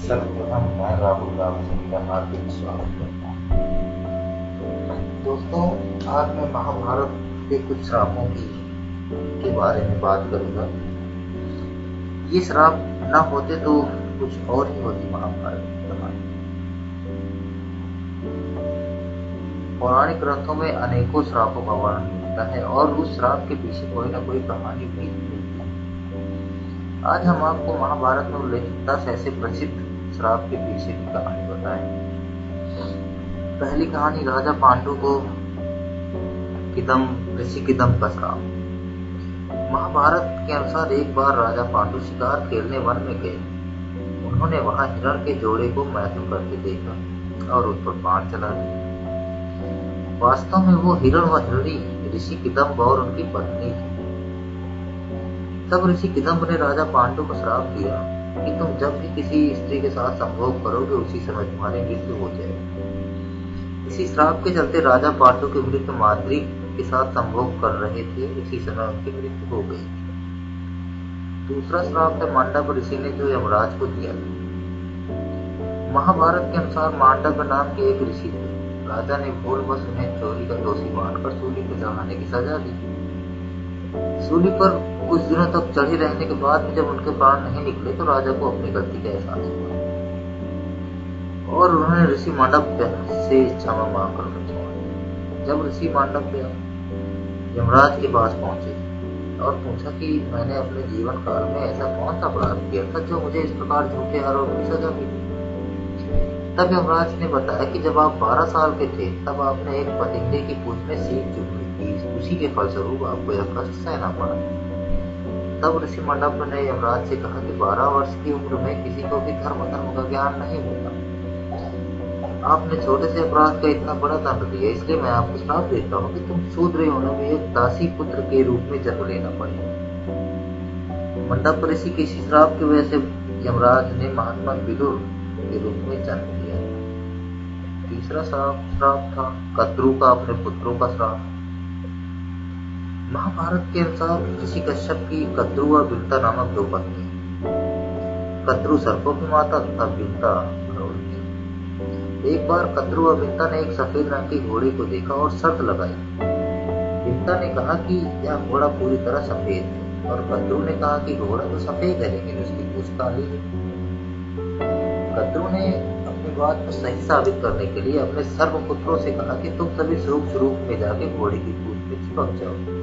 सर्वप्रथम मैं राहुल राव सिंह का हार्दिक स्वागत करता हूँ। दोस्तों, आज मैं महाभारत के कुछ श्रापों के बारे में बात करूंगा। ये श्राप न होते तो कुछ और ही होती महाभारत की कहानी। पौराणिक ग्रंथों में अनेकों श्रापों का वर्णन मिलता है और उस श्राप के पीछे कोई न कोई कहानी भी मिलती है। आज हम आपको महाभारत में उल्लेखित 10 ऐसे प्रसिद्ध श्राप के पीछे की कहानी बताएंगे। पहली कहानी राजा पांडु को ऋषि किदम का श्राप। महाभारत के अनुसार एक बार राजा पांडु शिकार खेलने वन में गए। उन्होंने वहां हिरण के जोड़े को मैथुन करते देखा और उस पर बाण चला दिया। वास्तव में वो हिरण व हिरणी ऋषि किदम्ब और उनकी पत्नी थी। तब ऋषि किदम्ब ने राजा पांडु को श्राप दिया कि तुम जब भी किसी स्त्री के साथ संभोग करोगे उसी समय तुम्हारी मृत्यु हो जाएगी। इसी श्राप के चलते राजा पांडु के मृत माद्री के साथ संभोग कर रहे थे, उसी समय उनकी मृत्यु हो गई। दूसरा श्राप है मांडव ऋषि ने जो यमराज को दिया था। महाभारत के अनुसार मांडव नाम के एक ऋषि थे। राजा ने भूलवश उन्हें चोरी का दोषी मानकर सूली पर चढ़ाने की सजा दी। सूली पर कुछ दिनों तक चढ़े रहने के बाद जब उनके प्राण नहीं निकले तो राजा को अपनी गलती का एहसास हुआ और उन्होंने ऋषि मांडव से क्षमा मांगकर उन्हें छोड़ दिया। जब ऋषि मांडव यमराज के पास पहुंचे और पूछा कि मैंने अपने जीवन काल में ऐसा कौन सा अपराध किया था जो मुझे इस प्रकार झूठे आरोप की सजा मिली। तब यमराज ने बताया कि जब आप 12 साल के थे तब आपने एक पतिंगे की पूंछ में सीख चुकी थी, उसी के फलस्वरूप आपको यह कष्ट सहना पड़ा। तब ऋषि मांडव ने यमराज से कहा कि 12 वर्ष की उम्र में किसी को भी धर्म का ज्ञान नहीं होता। आपने छोटे से अपराध का इतना बड़ा दंड दिया, इसलिए मैं आपको श्राप देता हूँ कि तुम शूद्र योनि में एक दासी पुत्र के रूप में जन्म लेना पड़ेगा। मंडप ऋषि के इसी श्राप की वजह से यमराज ने महात्मा विदुर के रूप में जन्म लिया। तीसरा श्राप था कद्रु का अपने पुत्रों का श्राप। महाभारत के अनुसार ऋषि कश्यप की कद्रु और बिलता नामक 2 पत्नी। कद्रु सर्पों की माता तथा बिलता गरुड़ की। एक बार कद्रु और बिलता ने एक सफेद रंग की घोड़े को देखा और शर्त लगाई। बिलता ने कहा कि यह घोड़ा पूरी तरह सफेद है और कद्रु ने कहा कि घोड़ा तो सफेद है लेकिन उसकी पूंछ काली है। कद्रु ने अपनी बात को सही साबित करने के लिए अपने सर्वपुत्रों से कहा कि तुम सभी स्वरूप में जाके घोड़े की पूंछ में चिपक जाओ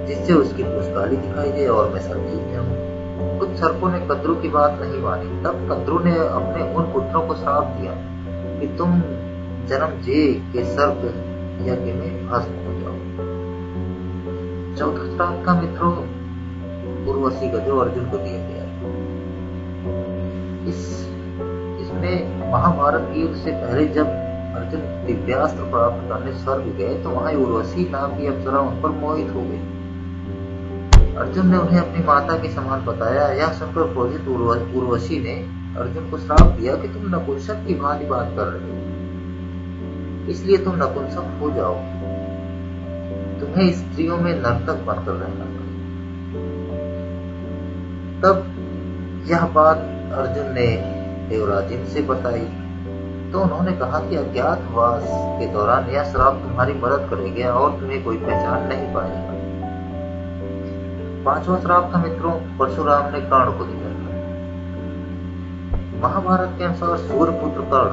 जिससे उसकी पूंछ काली दिखाई दे और मैं सर जीत जाऊं। कुछ सर्पों ने कद्रु की बात नहीं मानी। तब कद्रु ने अपने उन पुत्रों को श्राप दिया कि तुम जन्मजेय के सर्प यज्ञ में भस्म हो जाओ। चौथा श्राप था मित्रों उर्वशी का, जो अर्जुन को दिया गया। इसमें महाभारत युद्ध से पहले जब अर्जुन दिव्यास्त्र प्राप्त करने स्वर्ग गए तो वहां उर्वशी नाम की अप्सरा उन पर मोहित हो गई। अर्जुन ने उन्हें अपनी माता के समान बताया। यह सुनकर क्रोधित उर्वशी ने अर्जुन को श्राप दिया कि तुम नपुंसक की भांति बात कर रहे हो, इसलिए तुम नपुंसक हो जाओ। तुम्हें स्त्रियों में नर्तक बनकर रहना पड़ेगा। तब यह बात अर्जुन ने देवराज से बताई तो उन्होंने कहा कि अज्ञातवास के दौरान यह श्राप तुम्हारी मदद करेगा और तुम्हें कोई पहचान नहीं पाएगा। 5वां श्राप था मित्रों परशुराम ने कर्ण को दिया था। महाभारत के अनुसार सूर्यपुत्र कर्ण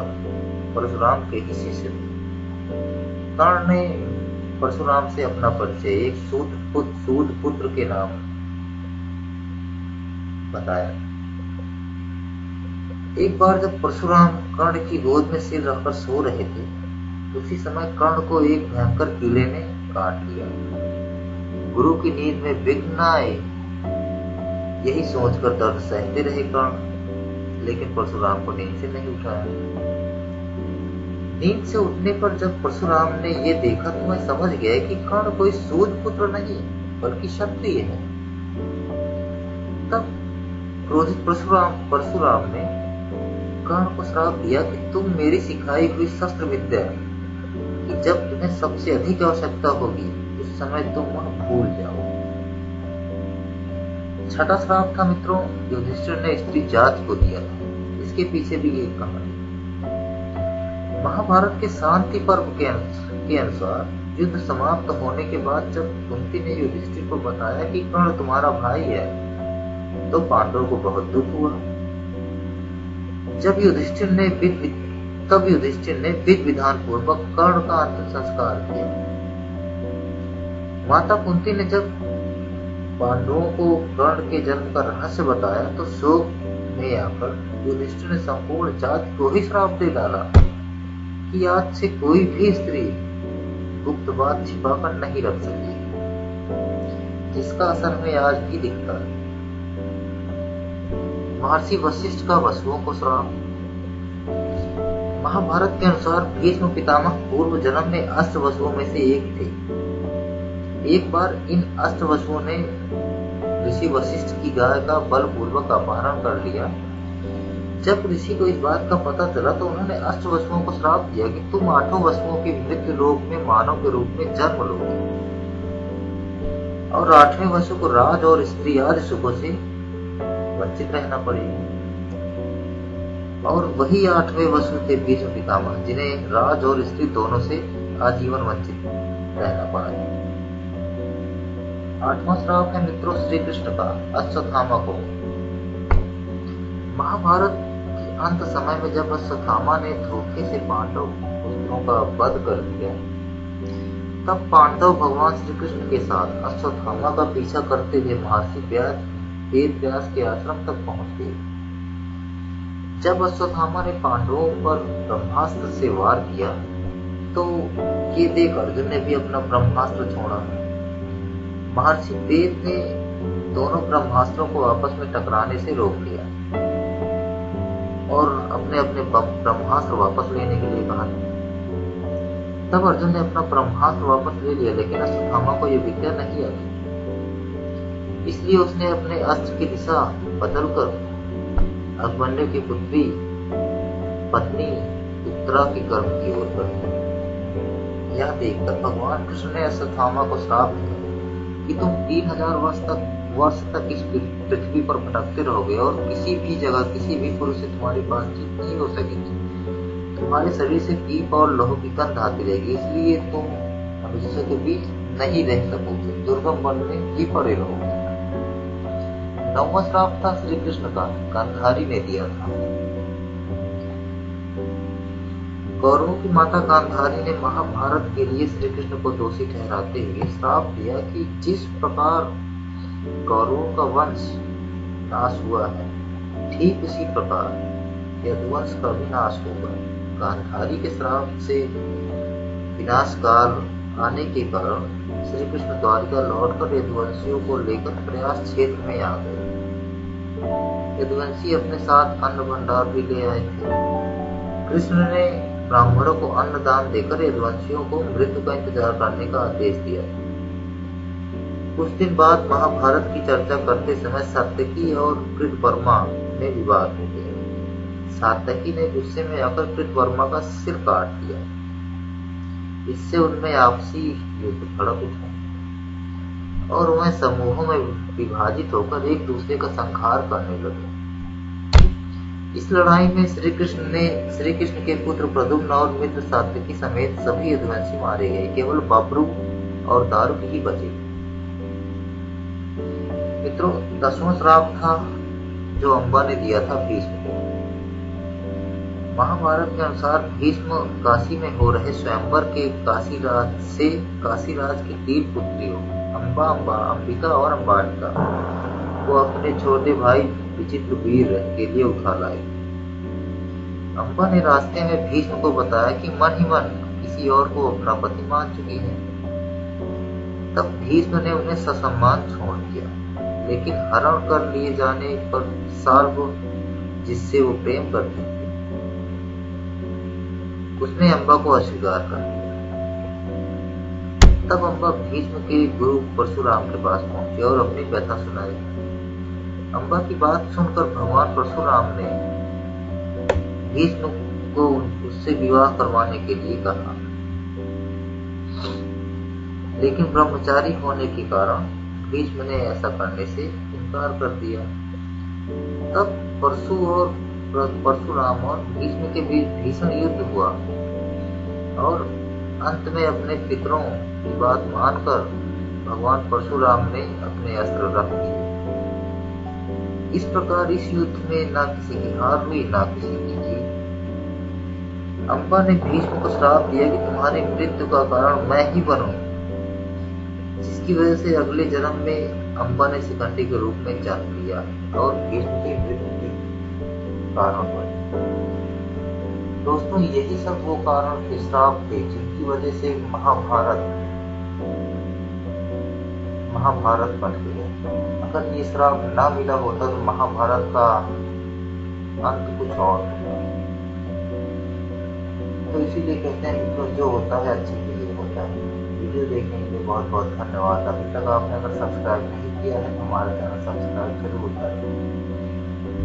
परशुराम के ही शिष्य थे। कर्ण ने परशुराम से अपना परिचय एक सूद पुत्र के नाम बताया। एक बार जब परशुराम कर्ण की गोद में सिर रखकर सो रहे थे उसी समय कर्ण को एक भयंकर कीड़े ने काट लिया। गुरु की नींद में विघ्न न आए यही सोचकर दर्द सहते रहे कर्ण, लेकिन परशुराम को नींद से नहीं उठाया। नींद से उठने पर जब परशुराम ने ये देखा तो वह समझ गए कि कर्ण कोई सूद पुत्र नहीं बल्कि क्षत्रिय है। तब क्रोधित परशुराम ने कर्ण को श्राप दिया कि तुम मेरी सिखाई हुई शस्त्र विद्या कि जब तुम्हें सबसे अधिक आवश्यकता होगी उस समय तुम वह भूल जाओ। छठा श्राप था मित्रों, युधिष्ठिर ने स्त्री जाति को दिया था। इसके पीछे भी एक कहानी। महाभारत के शांति पर्व के अनुसार युद्ध समाप्त होने के बाद जब कुंती ने युधिष्ठिर को बताया कि कर्ण तुम्हारा भाई है, तो पांडवों को बहुत दुख हुआ। तब युधिष्ठिर ने विधि विधान पूर्वक कर्ण का अंतिम संस्कार किया। माता कुंती ने जब पांडवों को कर्ण के जन्म का रहस्य बताया तो शोक में आकर युधिष्ठिर ने संपूर्ण जाति को ही श्राप दे डाला कि आज से कोई भी स्त्री गुप्त बात छिपाकर नहीं रख सकती, जिसका असर हमें आज भी दिखता है। महर्षि वशिष्ठ का वसुओं को श्राप। महाभारत के अनुसार भीष्म पितामह पूर्व जन्म में अष्टवसुओं में से एक थे। एक बार इन अष्टवसुओं ने ऋषि वशिष्ठ की गाय का बलपूर्वक अपहरण कर लिया। जब ऋषि को इस बात का पता चला तो उन्होंने अष्टवसुओं को श्राप दिया कि तुम आठों वसुओं की मृत्यु लोक में मानव के रूप में जन्म लोगे और आठवें वसु को राज और स्त्री आदि सुखों से वंचित रहना पड़ेगा। और वही आठवें वसु थे भीष्म पितामह, जिन्हें राज और स्त्री दोनों से आजीवन वंचित रहना पड़ा। आठवां श्राप है मित्रों श्री कृष्ण का अश्वत्थामा को। महाभारत के अंत समय में जब अश्वत्थामा ने धोखे से पांडव पुत्रों का वध कर दिया, तब पांडव भगवान श्री कृष्ण के साथ अश्वत्थामा का पीछा करते हुए महर्षि वेद व्यास के आश्रम तक पहुंच गए। जब अश्वत्थामा ने पांडवों पर ब्रह्मास्त्र से वार किया तो ये देख अर्जुन ने भी अपना ब्रह्मास्त्र छोड़ा। महर्षि वेद ने दोनों ब्रह्मास्त्रों को आपस में टकराने से रोक लिया और अपने अपने ब्रह्मास्त्र वापस लेने के लिए कहा। तब अर्जुन ने अपना ब्रह्मास्त्र वापस ले लिया, लेकिन अश्वत्थामा को यह विद्या नहीं आई। इसलिए उसने अपने अस्त्र की दिशा बदलकर अभिमन्यु की पुत्री पत्नी उत्तरा के गर्भ की ओर बढ़ी। यह देखकर भगवान कृष्ण ने अश्वत्थामा को श्राप दिया कि तुम 3000 वर्ष तक इस पृथ्वी पर भटकते रहोगे और किसी भी जगह किसी भी पुरुष से तुम्हारी बातचीत नहीं हो सकेगी। तुम्हारे शरीर से दीप और लौह की गंध आती रहेगी, इसलिए तुम मनुष्य के बीच नहीं रह सकोगे, दुर्गम वन में ही पड़े रहोगे। नौवां श्राप था श्री कृष्ण का, गांधारी ने दिया था। कौरवों की माता गांधारी ने महाभारत के लिए श्री कृष्ण को दोषी ठहराते हुए श्राप दिया कि जिस प्रकार कौरवों का वंश नाश हुआ है, ठीक उसी प्रकार यदुवंश का भी नाश होगा। गांधारी के श्राप से विनाश काल आने के कारण श्री कृष्ण द्वारिका लौटकर यदुवंशियों को लेकर प्रयास क्षेत्र में आ गए। यदुवंशी अपने साथ अन्न भंडार भी ले आए थे। कृष्ण ने ब्राह्मणों को अन्न दान देकर यदुवंशियों को मृत्यु का इंतजार करने का आदेश दिया। कुछ दिन बाद महाभारत की चर्चा करते समय सात्यकी और कृतवर्मा में विवाद हो गया। सात्यकी ने गुस्से में आकर कृतवर्मा का सिर काट दिया। इससे उनमें आपसी युद्ध भड़क उठा और वह समूहों में विभाजित होकर एक दूसरे का संहार करने लगे। इस लड़ाई में श्री कृष्ण के पुत्र प्रद्युम्न और मित्र सात्यकी समेत सभी यदुवंशी मारे गए, केवल बब्रू और दारुक ही बचे। मित्रों, 10वां श्राप था जो अम्बा ने दिया था भीष्म को। महाभारत के अनुसार भीष्म काशी में हो रहे स्वयंवर के काशीराज की 3 पुत्रियों अम्बा, अंबिका और अंबालिका को अपने छोटे भाई विचित्रवीर के लिए उठा लाए। अम्बा ने रास्ते में भीष्म को बताया कि मन ही मन किसी और को अपना पति मान चुकी है। तब भीष्म ने उन्हें ससम्मान छोड़ दिया, लेकिन हरण कर लिए जाने पर साल्व, जिससे वो प्रेम करती थी, उसने अम्बा को अस्वीकार कर दिया। तब अम्बा भीष्म के गुरु परशुराम के पास पहुंची और अपनी व्यथा सुनाई। अम्बा की बात सुनकर भगवान परशुराम ने भीष्म को उससे विवाह करवाने के लिए कहा, लेकिन ब्रह्मचारी होने के कारण भीष्म ने ऐसा करने से इनकार कर दिया। तब परशुराम और भीष्म के बीच भीषण युद्ध हुआ और अंत में अपने पितरों की बात मानकर भगवान परशुराम ने अपने अस्त्र रख दिए। इस प्रकार इस युद्ध में न किसी की हार हुई न किसी की जीत। अंबा ने भीष्म को श्राप दिया कि तुम्हारी मृत्यु का कारण मैं ही बनूं, जिसकी वजह से अगले जन्म में अंबा ने शिखंडी के रूप में जन्म लिया और भीष्म की मृत्यु के कारण बने। दोस्तों, यही सब वो कारण थे, श्राप थे, जिनकी वजह से महाभारत बन गया। अगर ये श्राप ना मिला होता तो महाभारत का अंत कुछ और होता। तो इसीलिए कहते हैं मित्रों, जो होता है अच्छे के लिए होता है। वीडियो देखने के लिए बहुत बहुत धन्यवाद। अभी तक आपने अगर सब्सक्राइब नहीं किया है तो हमारा चैनल सब्सक्राइब जरूर करें।